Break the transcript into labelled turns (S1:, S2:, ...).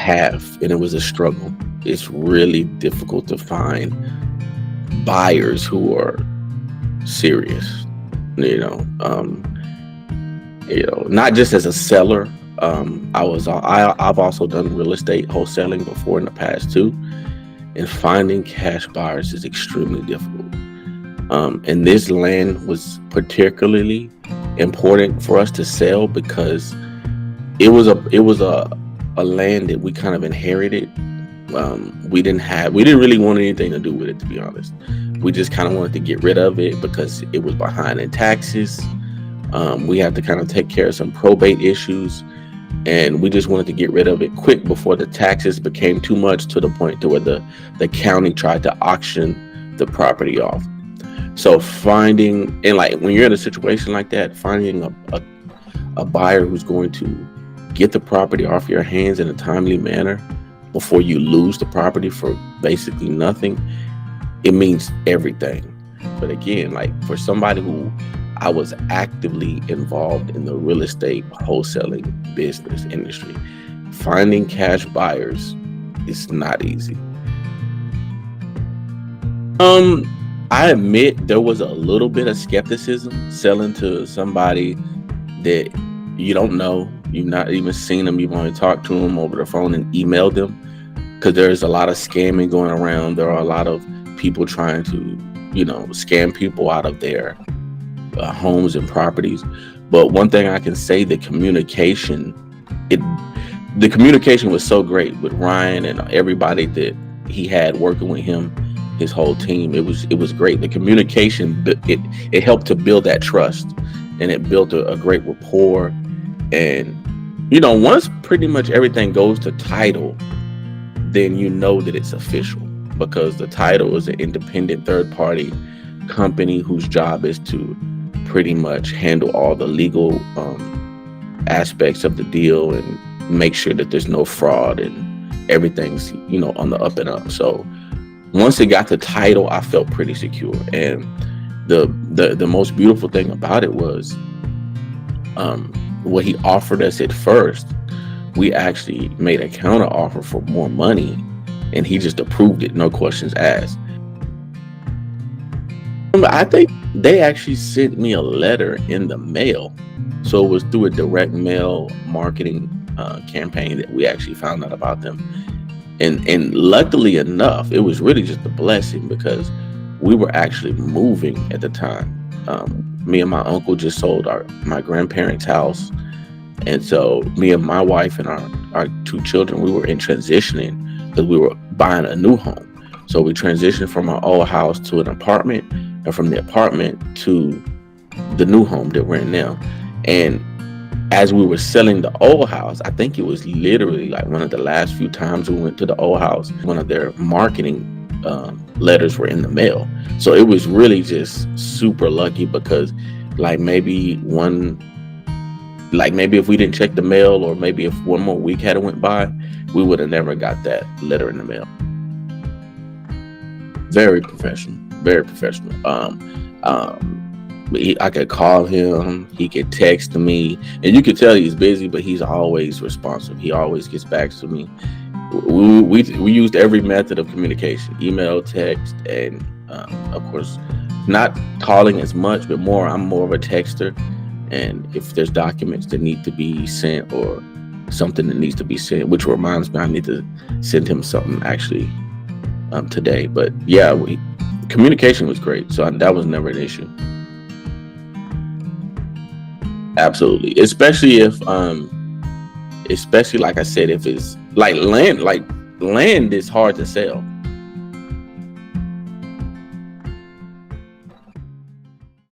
S1: have, and it was a struggle. It's really difficult to find buyers who are serious, you know. Not just as a seller. I've also done real estate wholesaling before in the past too, and finding cash buyers is extremely difficult. And this land was particularly important for us to sell because it was a land that we kind of inherited. We didn't really want anything to do with it, to be honest. We just kind of wanted to get rid of it because it was behind in taxes. We had to kind of take care of some probate issues, and we just wanted to get rid of it quick before the taxes became too much, to the point to where the county tried to auction the property off. So finding, and like when you're in a situation like that, finding a buyer who's going to get the property off your hands in a timely manner before you lose the property for basically nothing, it means everything. But again, like for somebody who, I was actively involved in the real estate wholesaling business industry, finding cash buyers is not easy. I admit there was a little bit of skepticism selling to somebody that you don't know, you've not even seen them, you've only talked to them over the phone and emailed them, because there's a lot of scamming going around. There are a lot of people trying to, scam people out of their homes and properties. But one thing I can say, the communication was so great with Ryan and everybody that he had working with him, his whole team. It was great. The communication, it helped to build that trust, and it built a great rapport. And once pretty much everything goes to title, then you know that it's official, because the title is an independent third party company whose job is to pretty much handle all the legal aspects of the deal and make sure that there's no fraud and everything's on the up and up. So once it got the title, I felt pretty secure. And the most beautiful thing about it was what he offered us at first. We actually made a counter offer for more money, and he just approved it, no questions asked. I think they actually sent me a letter in the mail. So it was through a direct mail marketing campaign that we actually found out about them. And luckily enough, it was really just a blessing, because we were actually moving at the time. Me and my uncle just sold my grandparents' house. And so me and my wife and our two children, we were in transitioning because we were buying a new home. So we transitioned from our old house to an apartment, and from the apartment to the new home that we're in now. And as we were selling the old house, I think it was literally like one of the last few times we went to the old house, one of their marketing letters were in the mail. So it was really just super lucky, because maybe if we didn't check the mail, or maybe if one more week had went by, we would have never got that letter in the mail. Very professional, very professional. I could call him, he could text me, and you could tell he's busy, but he's always responsive. He always gets back to me. We used every method of communication: email, text, and of course, not calling as much, but I'm more of a texter. And if there's documents that need to be sent, or something that needs to be sent, which reminds me, I need to send him something actually today. But yeah, communication was great, so that was never an issue. Absolutely, especially like I said, if it's like land is hard to sell.